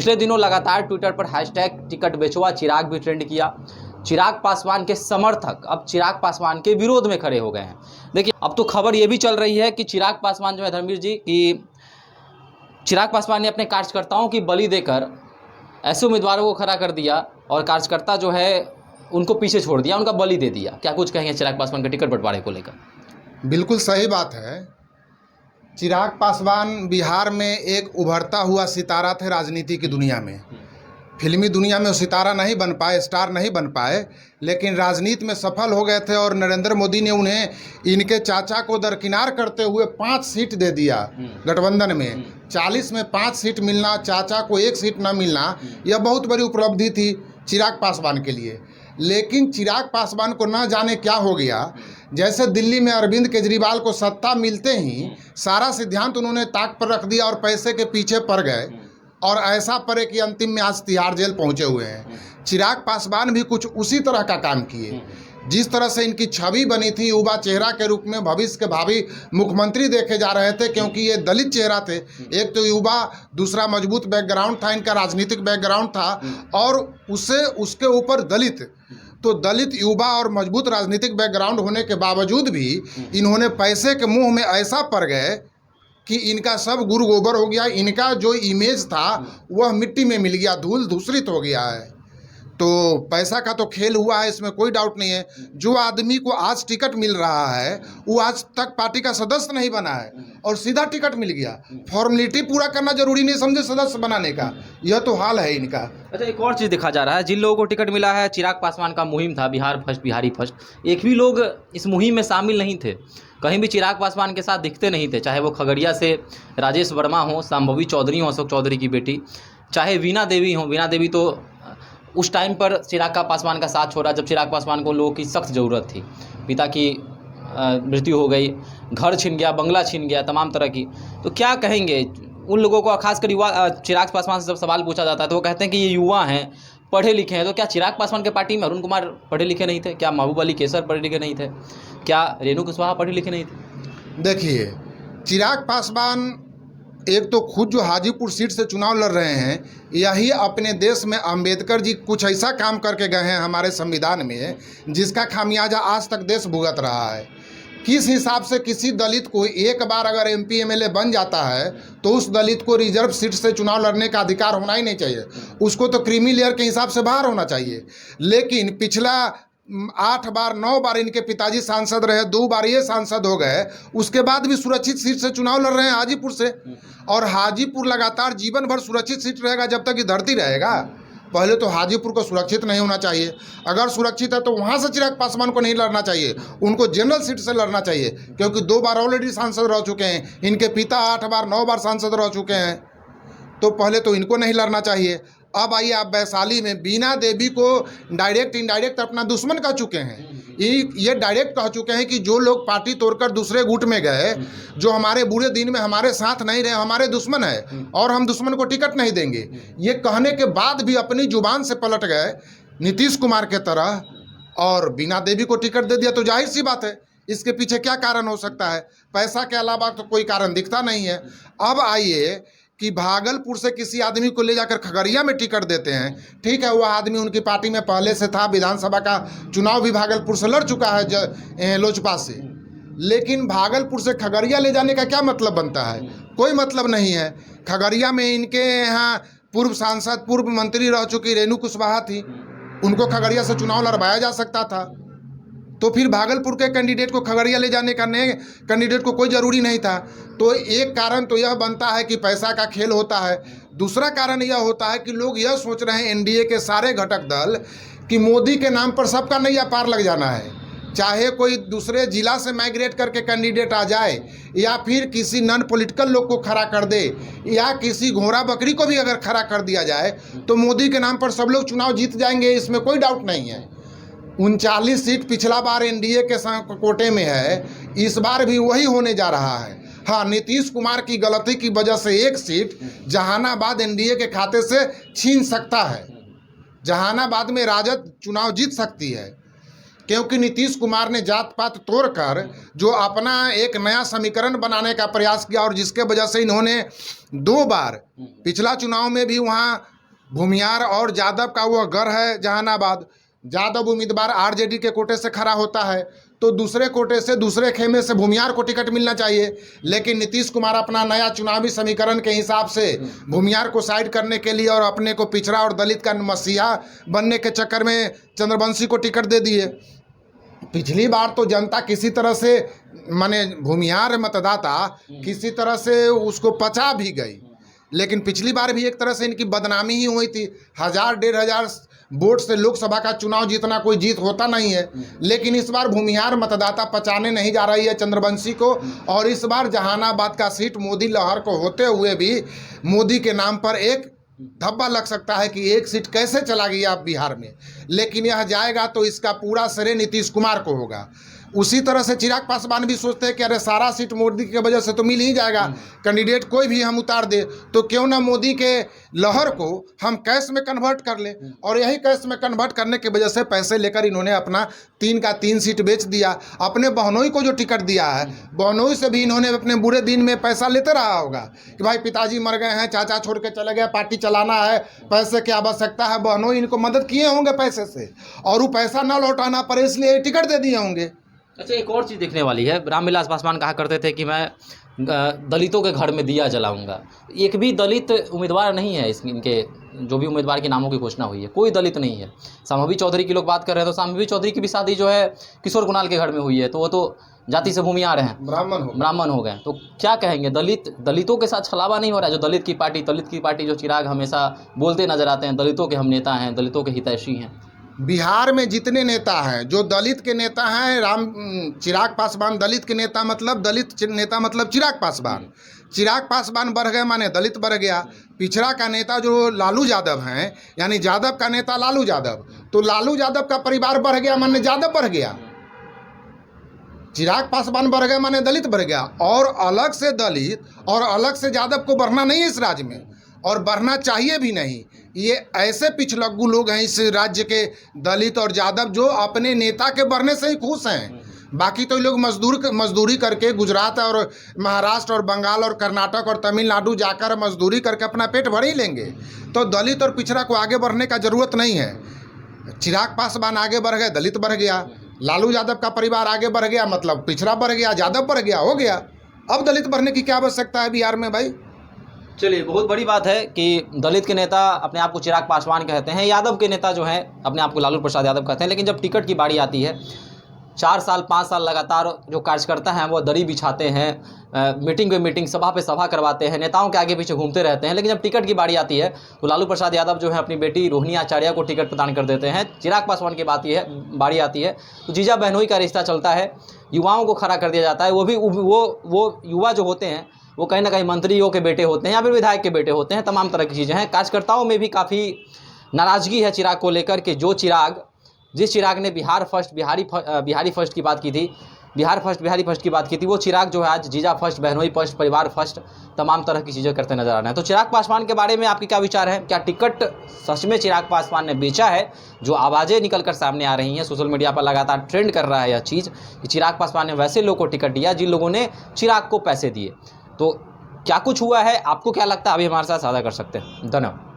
पिछले दिनों लगातार ट्विटर पर हैशटैग टिकट बेचवा चिराग भी ट्रेंड किया। चिराग पासवान के समर्थक अब चिराग पासवान के विरोध में खड़े हो गए हैं। देखिए, अब तो खबर ये भी चल रही है कि चिराग पासवान जो है धर्मवीर जी, कि चिराग पासवान ने अपने कार्यकर्ताओं की बलि देकर ऐसे उम्मीदवारों को खड़ा कर दिया और कार्यकर्ता जो है उनको पीछे छोड़ दिया, उनका बलि दे दिया। क्या कुछ कहेंगे चिराग पासवान के टिकट बंटवारे को लेकर? बिल्कुल सही बात है। चिराग पासवान बिहार में एक उभरता हुआ सितारा थे राजनीति की दुनिया में। फिल्मी दुनिया में वो सितारा नहीं बन पाए, स्टार नहीं बन पाए, लेकिन राजनीति में सफल हो गए थे और नरेंद्र मोदी ने उन्हें इनके चाचा को दरकिनार करते हुए 5 सीट दे दिया गठबंधन में। 40 में 5 सीट मिलना, चाचा को 1 सीट न मिलना, यह बहुत बड़ी उपलब्धि थी चिराग पासवान के लिए। लेकिन चिराग पासवान को न जाने क्या हो गया, जैसे दिल्ली में अरविंद केजरीवाल को सत्ता मिलते ही सारा सिद्धांत उन्होंने ताक पर रख दिया और पैसे के पीछे पड़ गए और ऐसा पड़े कि अंतिम में आज तिहाड़ जेल पहुंचे हुए हैं। चिराग पासवान भी कुछ उसी तरह का काम किए। जिस तरह से इनकी छवि बनी थी युवा चेहरा के रूप में, भविष्य के भावी मुख्यमंत्री देखे जा रहे थे, क्योंकि ये दलित चेहरा थे। एक तो युवा, दूसरा मजबूत बैकग्राउंड था इनका, राजनीतिक बैकग्राउंड था, और उसके ऊपर दलित। तो दलित युवा और मजबूत राजनीतिक बैकग्राउंड होने के बावजूद भी इन्होंने पैसे के मुंह में ऐसा पड़ गए कि इनका सब गुरु गोबर हो गया। इनका जो इमेज था वह मिट्टी में मिल गया, धूल धूसरित हो गया है। तो पैसा का तो खेल हुआ है, इसमें कोई डाउट नहीं है। जो आदमी को आज टिकट मिल रहा है वो आज तक पार्टी का सदस्य नहीं बना है और सीधा टिकट मिल गया। फॉर्मेलिटी पूरा करना जरूरी नहीं समझे सदस्य बनाने का, यह तो हाल है इनका। अच्छा, एक और चीज़ देखा जा रहा है, जिन लोगों को टिकट मिला है, चिराग पासवान का मुहिम था बिहार फर्स्ट, बिहारी फर्स्ट, एक भी लोग इस मुहिम में शामिल नहीं थे। कहीं भी चिराग पासवान के साथ दिखते नहीं थे, चाहे वो खगड़िया से राजेश वर्मा हो, शांभवी चौधरी हो, अशोक चौधरी की बेटी, चाहे वीणा देवी हो। वीणा देवी तो उस टाइम पर चिराग पासवान का साथ छोड़ा जब चिराग पासवान को लोगों की सख्त ज़रूरत थी। पिता की मृत्यु हो गई, घर छिन गया, बंगला छिन गया, तमाम तरह की। तो क्या कहेंगे उन लोगों को, खासकर युवा? चिराग पासवान से जब सवाल पूछा जाता है तो वो कहते हैं कि ये युवा हैं, पढ़े लिखे हैं। तो क्या चिराग पासवान के पार्टी में अरुण कुमार पढ़े लिखे नहीं थे? क्या महबूब अली कैसर पढ़े लिखे नहीं थे? क्या रेणु कुशवाहा पढ़े लिखे नहीं थे? देखिए, चिराग पासवान एक तो खुद जो हाजीपुर सीट से चुनाव लड़ रहे हैं, यही अपने देश में अंबेडकर जी कुछ ऐसा काम करके गए हैं हमारे संविधान में, जिसका खामियाजा आज तक देश भुगत रहा है। किस हिसाब से किसी दलित को एक बार अगर MP MLA बन जाता है तो उस दलित को रिजर्व सीट से चुनाव लड़ने का अधिकार होना ही नहीं चाहिए, उसको तो क्रीमी लेयर के हिसाब से बाहर होना चाहिए। लेकिन पिछला 8 बार 9 बार इनके पिताजी सांसद रहे, 2 बार ये सांसद हो गए, उसके बाद भी सुरक्षित सीट से चुनाव लड़ रहे हैं हाजीपुर से। और हाजीपुर लगातार जीवन भर सुरक्षित सीट रहेगा जब तक ये धरती रहेगा। पहले तो हाजीपुर को सुरक्षित नहीं होना चाहिए, अगर सुरक्षित है तो वहाँ से चिराग पासवान को नहीं लड़ना चाहिए, उनको जनरल सीट से लड़ना चाहिए, क्योंकि 2 बार ऑलरेडी सांसद रह चुके हैं, इनके पिता 8 बार 9 बार सांसद रह चुके हैं। तो पहले तो इनको नहीं लड़ना चाहिए। अब आइए, आप वैशाली में वीणा देवी को डायरेक्ट इनडायरेक्ट अपना दुश्मन कह चुके हैं। ये डायरेक्ट कह चुके हैं कि जो लोग पार्टी तोड़कर दूसरे गुट में गए, जो हमारे बुरे दिन में हमारे साथ नहीं रहे, हमारे दुश्मन है और हम दुश्मन को टिकट नहीं देंगे। ये कहने के बाद भी अपनी जुबान से पलट गए नीतीश कुमार के तरह और वीणा देवी को टिकट दे दिया। तो जाहिर सी बात है, इसके पीछे क्या कारण हो सकता है? पैसा के अलावा तो कोई कारण दिखता नहीं है। अब आइए कि भागलपुर से किसी आदमी को ले जाकर खगड़िया में टिकट देते हैं, ठीक है, वह आदमी उनकी पार्टी में पहले से था, विधानसभा का चुनाव भी भागलपुर से लड़ चुका है लोजपा से, लेकिन भागलपुर से खगड़िया ले जाने का क्या मतलब बनता है? कोई मतलब नहीं है। खगड़िया में इनके यहाँ पूर्व सांसद, पूर्व मंत्री रह चुकी रेणु कुशवाहा थी, उनको खगड़िया से चुनाव लड़वाया जा सकता था। तो फिर भागलपुर के कैंडिडेट को खगड़िया ले जाने का नए कैंडिडेट को कोई ज़रूरी नहीं था। तो एक कारण तो यह बनता है कि पैसा का खेल होता है। दूसरा कारण यह होता है कि लोग यह सोच रहे हैं NDA के सारे घटक दल कि मोदी के नाम पर सबका नैया पार लग जाना है, चाहे कोई दूसरे जिला से माइग्रेट करके कैंडिडेट आ जाए या फिर किसी नॉन पॉलिटिकल लोग को खड़ा कर दे या किसी घोड़ा बकरी को भी अगर खड़ा कर दिया जाए तो मोदी के नाम पर सब लोग चुनाव जीत जाएंगे, इसमें कोई डाउट नहीं है। 39 सीट पिछला बार NDA के कोटे में है, इस बार भी वही होने जा रहा है। हाँ, नीतीश कुमार की गलती की वजह से 1 सीट जहानाबाद NDA के खाते से छीन सकता है। जहानाबाद में राजद चुनाव जीत सकती है, क्योंकि नीतीश कुमार ने जात पात तोड़कर जो अपना एक नया समीकरण बनाने का प्रयास किया और जिसके वजह से इन्होंने 2 बार, पिछला चुनाव में भी वहाँ भूमियार और यादव का वह गढ़ है जहानाबाद। यादव उम्मीदवार आरजेडी के कोटे से खड़ा होता है तो दूसरे कोटे से, दूसरे खेमे से भूमियार को टिकट मिलना चाहिए। लेकिन नीतीश कुमार अपना नया चुनावी समीकरण के हिसाब से भूमियार को साइड करने के लिए और अपने को पिछड़ा और दलित का मसीहा बनने के चक्कर में चंद्रवंशी को टिकट दे दिए। पिछली बार तो जनता किसी तरह से, माने भूमियार मतदाता किसी तरह से उसको पचा भी गई, लेकिन पिछली बार भी एक तरह से इनकी बदनामी ही हुई थी। 1000-1500 वोट से लोकसभा का चुनाव जीतना कोई जीत होता नहीं है। लेकिन इस बार भूमिहार मतदाता पचाने नहीं जा रही है चंद्रवंशी को। और इस बार जहानाबाद का सीट मोदी लहर को होते हुए भी मोदी के नाम पर एक धब्बा लग सकता है कि एक सीट कैसे चला गया बिहार में। लेकिन यह जाएगा तो इसका पूरा श्रेय नीतीश कुमार को होगा। उसी तरह से चिराग पासवान भी सोचते हैं कि अरे सारा सीट मोदी की वजह से तो मिल ही जाएगा, कैंडिडेट कोई भी हम उतार दे तो क्यों ना मोदी के लहर को हम कैश में कन्वर्ट कर लें। और यही कैश में कन्वर्ट करने की वजह से पैसे लेकर इन्होंने अपना 3 का 3 सीट बेच दिया। अपने बहनोई को जो टिकट दिया है, बहनोई से भी इन्होंने अपने बुरे दिन में पैसा लेते रहा होगा कि भाई पिताजी मर गए हैं, चाचा छोड़ के चले गए, पार्टी चलाना है, पैसे की आवश्यकता है। बहनोई इनको मदद किए होंगे पैसे से और वो पैसा ना लौटाना पड़े इसलिए टिकट दे दिए होंगे। अच्छा, एक और चीज़ देखने वाली है। रामविलास पासवान कहा करते थे कि मैं दलितों के घर में दिया जलाऊंगा। एक भी दलित उम्मीदवार नहीं है इनके, जो भी उम्मीदवार के नामों की घोषणा हुई है कोई दलित नहीं है। संभवी चौधरी की लोग बात कर रहे हैं तो संभवी चौधरी की भी शादी जो है किशोर कुणाल के घर में हुई है, तो वो तो जाति से भूमियार हैं, ब्राह्मण हो गए। तो क्या कहेंगे, दलितों के साथ छलावा नहीं हो रहा है? जो दलित की पार्टी जो चिराग हमेशा बोलते नजर आते हैं, दलितों के हम नेता हैं, दलितों के हितैषी हैं। बिहार में जितने नेता हैं जो दलित के नेता हैं, चिराग पासवान दलित के नेता मतलब दलित नेता मतलब चिराग पासवान। चिराग पासवान बढ़ गए माने दलित बढ़ गया। पिछड़ा का नेता जो लालू यादव हैं, यानी यादव का नेता लालू यादव, तो लालू यादव का परिवार बढ़ गया माने यादव बढ़ गया। चिराग पासवान बढ़ गए माने दलित बढ़ गया। और अलग से दलित और अलग से यादव को बढ़ना नहीं है इस राज्य में, और बढ़ना चाहिए भी नहीं। ये ऐसे पिछलग्गू लोग हैं इस राज्य के दलित और यादव जो अपने नेता के बढ़ने से ही खुश हैं। बाकी तो लोग मजदूरी करके गुजरात और महाराष्ट्र और बंगाल और कर्नाटक और तमिलनाडु जाकर मजदूरी करके अपना पेट भर ही लेंगे। तो दलित और पिछड़ा को आगे बढ़ने का ज़रूरत नहीं है। चिराग पासवान आगे बढ़ गए, दलित बढ़ गया। लालू यादव का परिवार आगे बढ़ गया मतलब पिछड़ा बढ़ गया, यादव बढ़ गया, हो गया। अब दलित बढ़ने की क्या आवश्यकता है बिहार में भाई? चलिए, बहुत बड़ी बात है कि दलित के नेता अपने आप को चिराग पासवान कहते हैं, यादव के नेता जो हैं अपने आप को लालू प्रसाद यादव कहते हैं। लेकिन जब टिकट की बारी आती है, 4 साल 5 साल लगातार जो कार्यकर्ता हैं वो दरी बिछाते हैं, मीटिंग पे मीटिंग, सभा पे सभा करवाते हैं, नेताओं के आगे पीछे घूमते रहते हैं। लेकिन जब टिकट की बारी आती है तो लालू प्रसाद यादव जो है अपनी बेटी रोहिणी आचार्य को टिकट प्रदान कर देते हैं। चिराग पासवान की बारी आती है तो जीजा बहनोई का रिश्ता चलता है, युवाओं को खड़ा कर दिया जाता है। वो भी वो युवा जो होते हैं वो कहीं ना कहीं मंत्रियों के बेटे होते हैं या फिर विधायक के बेटे होते हैं। तमाम तरह की चीज़ें हैं। कार्यकर्ताओं में भी काफ़ी नाराज़गी है चिराग को लेकर कि जिस चिराग ने बिहार फर्स्ट बिहारी फर्स्ट की बात की थी, बिहार फर्स्ट बिहारी फर्स्ट की बात की थी, वो चिराग जो है आज जीजा फर्स्ट, बहनोई फर्स्ट, परिवार फर्स्ट, तमाम तरह की चीज़ें करते नजर आ रहे हैं। तो चिराग पासवान के बारे में आपके क्या विचार हैं? क्या टिकट सच में चिराग पासवान ने बेचा है? जो आवाज़ें निकल कर सामने आ रही हैं, सोशल मीडिया पर लगातार ट्रेंड कर रहा है यह चीज़ कि चिराग पासवान ने वैसे लोगों को टिकट दिया जिन लोगों ने चिराग को पैसे दिए। तो क्या कुछ हुआ है? आपको क्या लगता है? अभी हमारे साथ साझा कर सकते हैं। धन्यवाद।